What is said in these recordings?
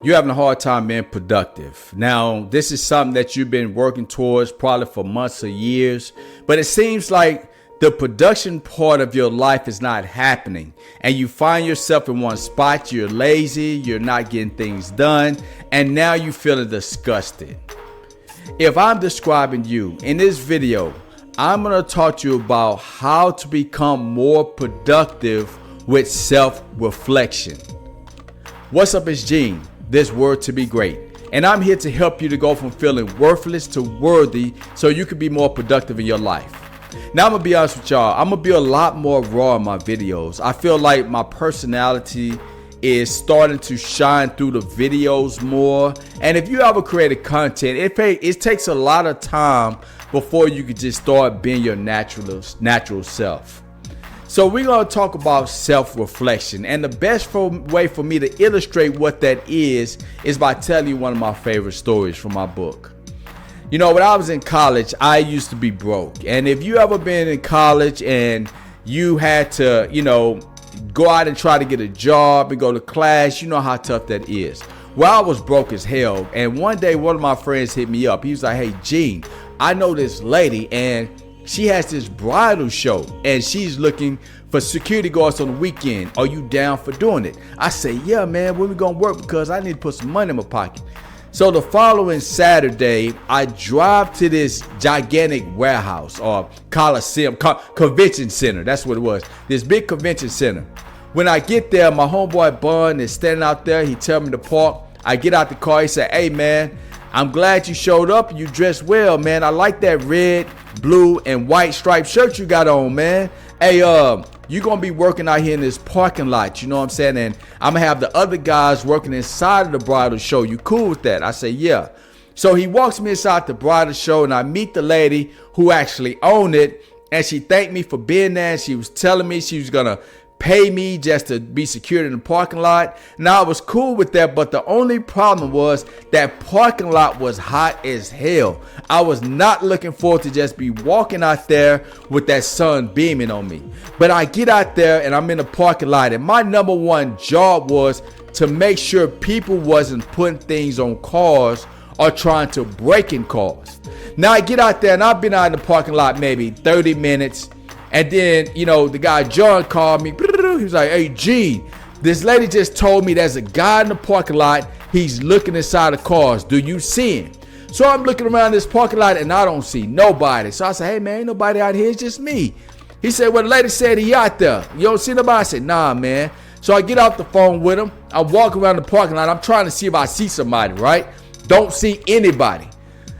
You're having a hard time being productive. Now, this is something that you've been working towards probably for months or years, but it seems like the production part of your life is not happening, and you find yourself in one spot. You're lazy, you're not getting things done, and now you're feeling disgusted. If I'm describing you in this video, I'm going to talk to you about how to become more productive with self-reflection. What's up, it's Gene, this word to be great, and I'm here to help you to go from feeling worthless to worthy so you can be more productive in your life. Now, I'm gonna be honest with y'all, I'm gonna be a lot more raw in my videos. I feel like my personality is starting to shine through the videos more, and if you ever created content, it takes a lot of time before you can just start being your natural self. So we're going to talk about self-reflection, and the best way for me to illustrate what that is by telling you one of my favorite stories from my book. You know, when I was in college, I used to be broke, and if you ever been in college and you had to, go out and try to get a job and go to class, you know how tough that is. Well, I was broke as hell, and one day one of my friends hit me up. He was like, "Hey, Gene, I know this lady, and she has this bridal show and she's looking for security guards on the weekend. Are you down for doing it?" I say, "Yeah, man, when we gonna work? Because I need to put some money in my pocket." So the following Saturday, I drive to this gigantic warehouse or Coliseum, convention center. That's what it was. This big convention center. When I get there, my homeboy Bun is standing out there. He tell me to park. I get out the car. He said, "Hey, man, I'm glad you showed up. You dressed well, man. I like that red, blue, and white striped shirt you got on, man. Hey, you gonna be working out here in this parking lot, you know what I'm saying? And I'm gonna have the other guys working inside of the bridal show. You cool with that?" I say, "Yeah." So he walks me inside the bridal show, and I meet the lady who actually owned it, and she thanked me for being there. She was telling me she was gonna pay me just to be secured in the parking lot. Now, I was cool with that, but the only problem was that parking lot was hot as hell. I was not looking forward to just be walking out there with that sun beaming on me. But I get out there and I'm in the parking lot, and my number one job was to make sure people wasn't putting things on cars or trying to break in cars. Now I get out there, and I've been out in the parking lot maybe 30 minutes. And then, the guy John called me. He was like, "Hey, G, this lady just told me there's a guy in the parking lot. He's looking inside the cars. Do you see him?" So I'm looking around this parking lot, and I don't see nobody. So I said, "Hey, man, ain't nobody out here. It's just me." He said, "Well, the lady said he out there. You don't see nobody?" I said, "Nah, man." So I get off the phone with him. I walk around the parking lot. I'm trying to see if I see somebody, right? Don't see anybody.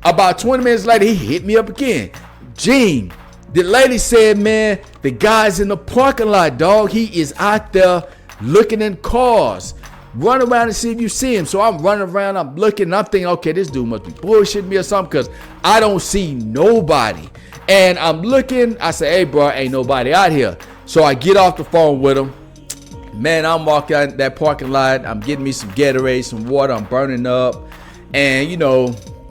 About 20 minutes later, he hit me up again. "Gene, the lady said, man, the guy's in the parking lot, dog. He is out there looking in cars. Run around and see if you see him." So I'm running around, I'm looking, and I'm thinking, okay, this dude must be bullshitting me or something, because I don't see nobody. And I'm looking, I say, "Hey, bro, ain't nobody out here." So I get off the phone with him. Man, I'm walking out that parking lot. I'm getting me some Gatorade, some water. I'm burning up. And,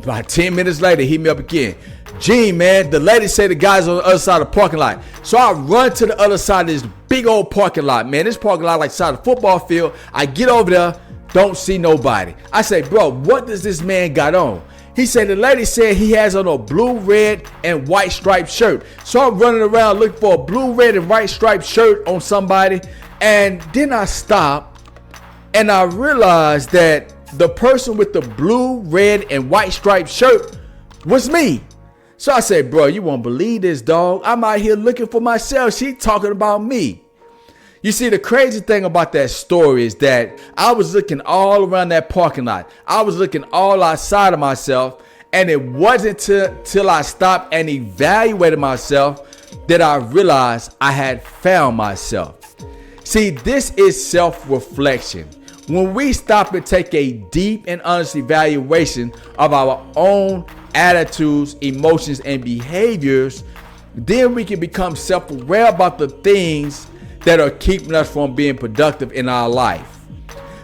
about 10 minutes later, he hit me up again. "Gene, man, the lady said the guy's on the other side of the parking lot." So I run to the other side of this big old parking lot, man. This parking lot like side of the football field. I get over there, don't see nobody. I say, "Bro, what does this man got on?" He said the lady said he has on a blue, red, and white striped shirt. So I'm running around looking for a blue, red, and white striped shirt on somebody. And then I stop, and I realized that the person with the blue, red, and white striped shirt was me. So I said, "Bro, you won't believe this, dog. I'm out here looking for myself. She talking about me." You see, the crazy thing about that story is that I was looking all around that parking lot. I was looking all outside of myself, and it wasn't till I stopped and evaluated myself that I realized I had found myself. See, this is self-reflection. When we stop and take a deep and honest evaluation of our own attitudes, emotions, and behaviors, then we can become self-aware about the things that are keeping us from being productive in our life.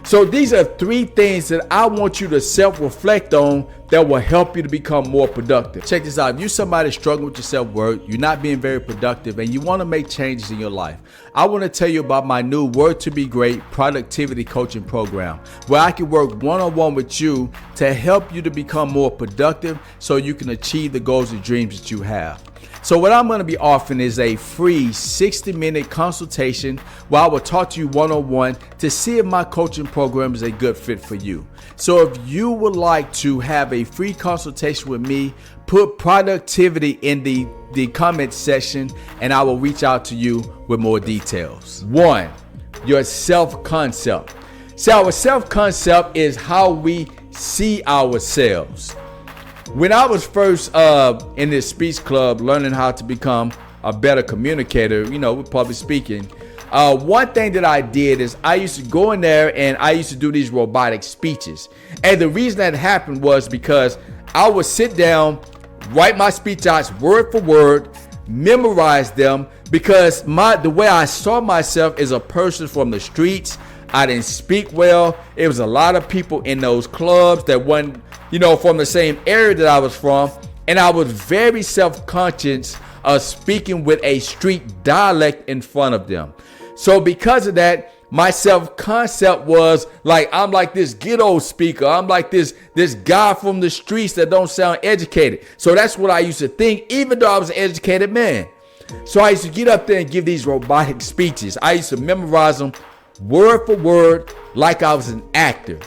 So these are 3 things that I want you to self-reflect on that will help you to become more productive. Check this out. If you're somebody struggling with your self-worth, you're not being very productive, and you want to make changes in your life, I want to tell you about my new Word to Be Great productivity coaching program, where I can work one-on-one with you to help you to become more productive so you can achieve the goals and dreams that you have. So what I'm going to be offering is a free 60-minute consultation where I will talk to you one-on-one to see if my coaching program is a good fit for you. So if you would like to have a free consultation with me, put productivity in the comment section and I will reach out to you with more details. 1, your self-concept. So our self-concept is how we see ourselves. When I was first in this speech club learning how to become a better communicator, with public speaking, one thing that I did is I used to go in there and I used to do these robotic speeches. And the reason that happened was because I would sit down, write my speech out word for word, memorize them, because the way I saw myself as a person from the streets, I didn't speak well. It was a lot of people in those clubs that weren't, from the same area that I was from. And I was very self-conscious of speaking with a street dialect in front of them. So because of that, my self-concept was like, I'm like this ghetto speaker. I'm like this guy from the streets that don't sound educated. So that's what I used to think, even though I was an educated man. So I used to get up there and give these robotic speeches. I used to memorize them word for word like I was an actor.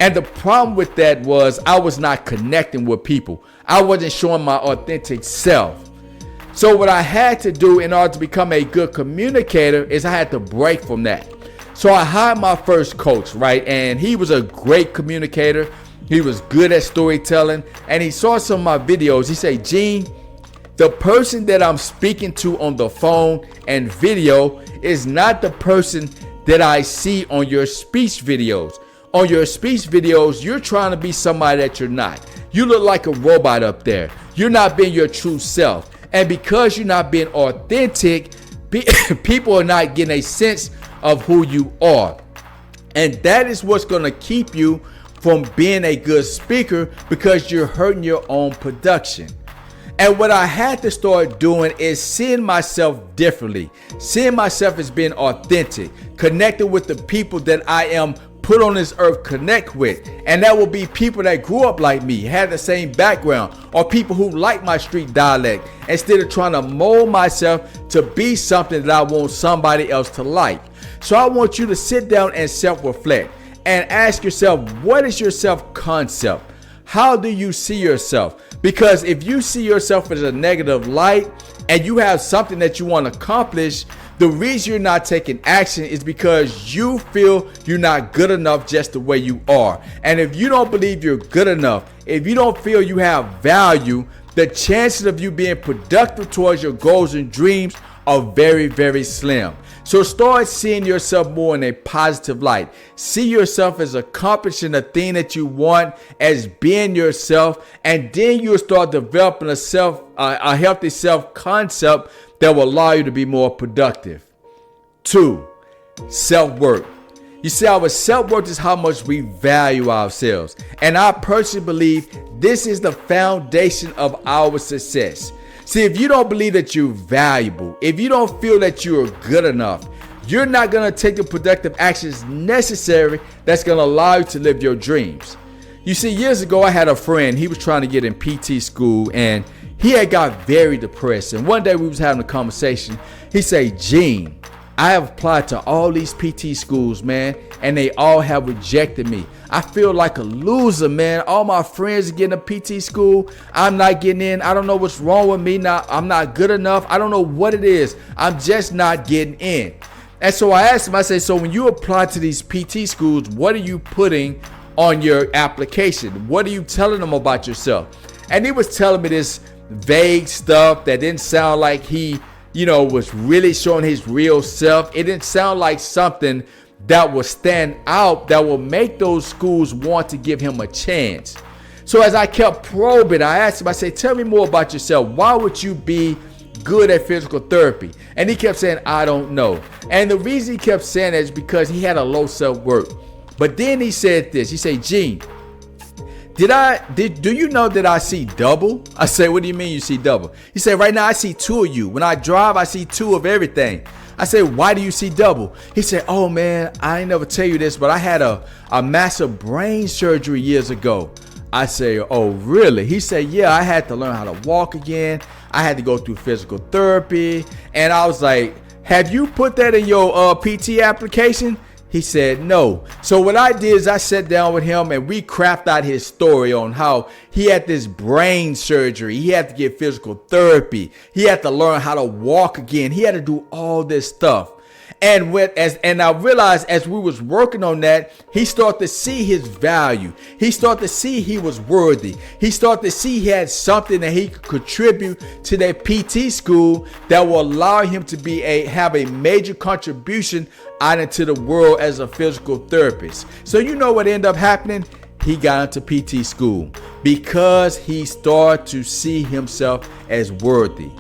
And the problem with that was I was not connecting with people. I wasn't showing my authentic self. So what I had to do in order to become a good communicator is I had to break from that. So I hired my first coach, right? And he was a great communicator. He was good at storytelling. And he saw some of my videos. He said, Gene, the person that I'm speaking to on the phone and video is not the person that I see on your speech videos. On your speech videos, you're trying to be somebody that you're not. You look like a robot up there. You're not being your true self. And because you're not being authentic, people are not getting a sense of who you are. And that is what's going to keep you from being a good speaker, because you're hurting your own production. And what I had to start doing is seeing myself differently, seeing myself as being authentic, connecting with the people that I am put on this earth connect with. And that will be people that grew up like me, had the same background, or people who like my street dialect, instead of trying to mold myself to be something that I want somebody else to like. So I want you to sit down and self-reflect and ask yourself, what is your self-concept? How do you see yourself? Because if you see yourself as a negative light and you have something that you want to accomplish, the reason you're not taking action is because you feel you're not good enough just the way you are. And if you don't believe you're good enough, if you don't feel you have value, the chances of you being productive towards your goals and dreams are very, very slim. So start seeing yourself more in a positive light. See yourself as accomplishing the thing that you want, as being yourself, and then you'll start developing a healthy self-concept that will allow you to be more productive. 2, self-worth. You see, our self-worth is how much we value ourselves. And I personally believe this is the foundation of our success. See, if you don't believe that you're valuable, if you don't feel that you're good enough, you're not going to take the productive actions necessary that's going to allow you to live your dreams. You see, years ago, I had a friend. He was trying to get in PT school, and he had got very depressed. And one day we was having a conversation. He said, Gene, I have applied to all these PT schools, man, and they all have rejected me. I feel like a loser, man. All my friends are getting a PT school. I'm not getting in. I don't know what's wrong with me now. I'm not good enough. I don't know what it is. I'm just not getting in. And so I asked him, I said, so when you apply to these PT schools, what are you putting on your application? What are you telling them about yourself? And he was telling me this vague stuff that didn't sound like he, was really showing his real self. It didn't sound like something that will stand out, that will make those schools want to give him a chance. So as I kept probing, I asked him, I said, tell me more about yourself. Why would you be good at physical therapy? And he kept saying, I don't know. And the reason he kept saying that is because he had a low self-worth. But then he said this, he said, Gene, Do you know that I see double? I say, what do you mean you see double? He said, right now I see two of you. When I drive, I see two of everything. I said, why do you see double? He said, oh man, I ain't never tell you this, but I had a massive brain surgery years ago. I say, oh really? He said, yeah, I had to learn how to walk again. I had to go through physical therapy. And I was like, have you put that in your PT application? He said no. So what I did is I sat down with him and we crafted out his story on how he had this brain surgery. He had to get physical therapy. He had to learn how to walk again. He had to do all this stuff. And I realized as we was working on that, he started to see his value. He started to see he was worthy. He started to see he had something that he could contribute to that PT school that will allow him to have a major contribution out into the world as a physical therapist. So you know what ended up happening? He got into PT school because he started to see himself as worthy.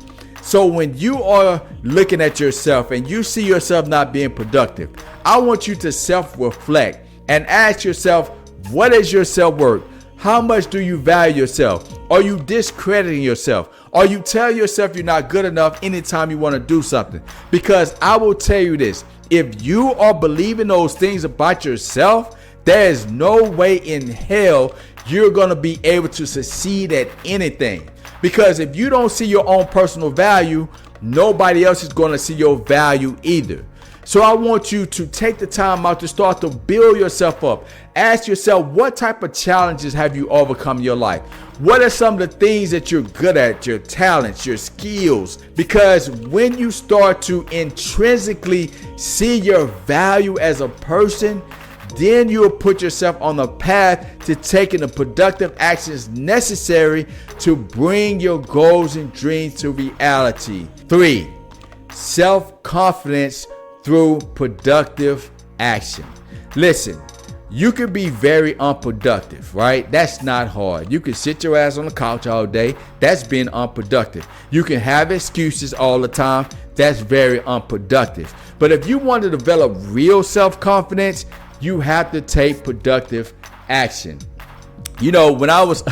So when you are looking at yourself and you see yourself not being productive, I want you to self-reflect and ask yourself, what is your self-worth? How much do you value yourself? Are you discrediting yourself? Are you telling yourself you're not good enough anytime you want to do something? Because I will tell you this, if you are believing those things about yourself, there is no way in hell you're going to be able to succeed at anything. Because if you don't see your own personal value, nobody else is going to see your value either. So I want you to take the time out to start to build yourself up. Ask yourself, what type of challenges have you overcome in your life? What are some of the things that you're good at, your talents, your skills? Because when you start to intrinsically see your value as a person, then you'll put yourself on the path to taking the productive actions necessary to bring your goals and dreams to reality. 3, self-confidence through productive action. Listen, you could be very unproductive, right? That's not hard. You can sit your ass on the couch all day. That's being unproductive. You can have excuses all the time. That's very unproductive. But if you want to develop real self-confidence, you have to take productive action. You know, when I was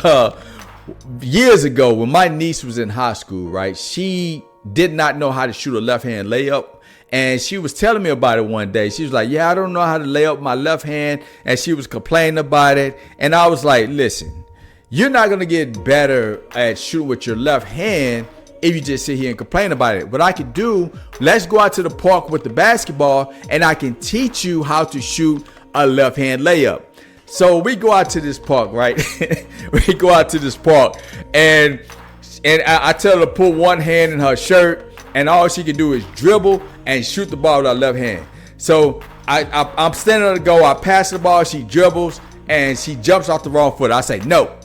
years ago, when my niece was in high school, right? She did not know how to shoot a left-hand layup. And she was telling me about it one day. She was like, yeah, I don't know how to lay up my left hand. And she was complaining about it. And I was like, listen, you're not going to get better at shooting with your left hand if you just sit here and complain about it. What I could do, let's go out to the park with the basketball and I can teach you how to shoot a left hand layup. So we go out to this park, right? We go out to this park and I tell her to put one hand in her shirt and all she can do is dribble and shoot the ball with her left hand. So I'm standing on the goal. I pass the ball. She dribbles and she jumps off the wrong foot. I say, no.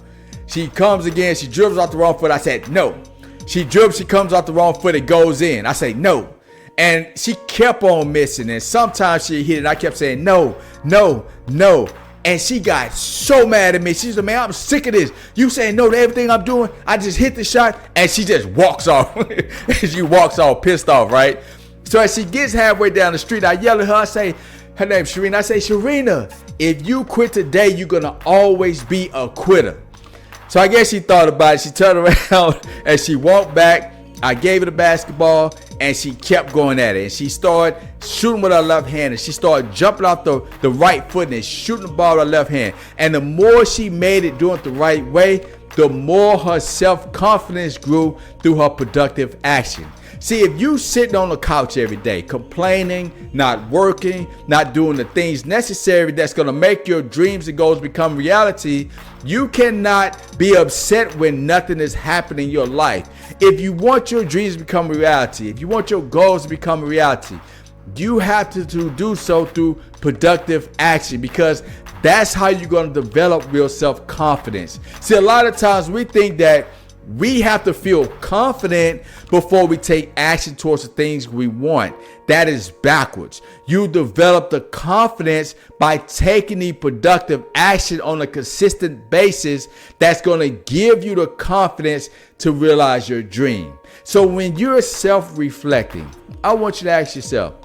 She comes again. She dribbles off the wrong foot. I said, no. She dribbles. She comes off the wrong foot. It goes in. I say, no. And she kept on missing. And sometimes she hit it. I kept saying, no, no, no. And she got so mad at me. She said, man, I'm sick of this. You saying no to everything I'm doing. I just hit the shot. And she just walks off. She walks off pissed off, right? So as she gets halfway down the street, I yell at her. I say, her name's Sharina. I say, Sharina, if you quit today, you're going to always be a quitter. So I guess she thought about it. She turned around and she walked back. I gave her the basketball and she kept going at it. And she started shooting with her left hand and she started jumping off the right foot and shooting the ball with her left hand. And the more she made it doing it the right way, the more her self-confidence grew through her productive action. See, if you sitting on the couch every day, complaining, not working, not doing the things necessary that's going to make your dreams and goals become reality, you cannot be upset when nothing is happening in your life. If you want your dreams to become reality, if you want your goals to become reality, you have to do so through productive action, because that's how you're going to develop real self-confidence. See, a lot of times we think that we have to feel confident before we take action towards the things we want. That is backwards. You develop the confidence by taking the productive action on a consistent basis that's going to give you the confidence to realize your dream. So when you're self-reflecting, I want you to ask yourself,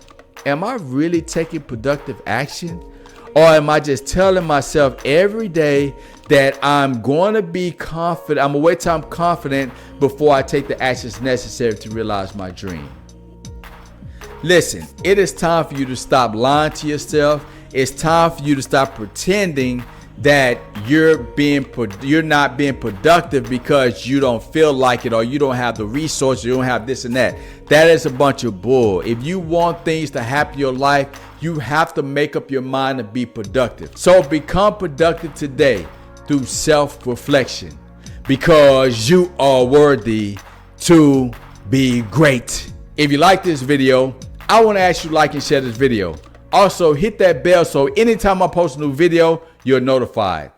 am I really taking productive action? Or am I just telling myself every day that I'm going to be confident? I'm going to wait till I'm confident before I take the actions necessary to realize my dream. Listen, it is time for you to stop lying to yourself. It's time for you to stop pretending that you're not being productive because you don't feel like it, or you don't have the resources, you don't have this and that. That is a bunch of bull. If you want things to happen in your life, you have to make up your mind to be productive. So become productive today through self-reflection, because you are worthy to be great. If you like this video, I want to ask you to like and share this video. Also, hit that bell so anytime I post a new video, you're notified.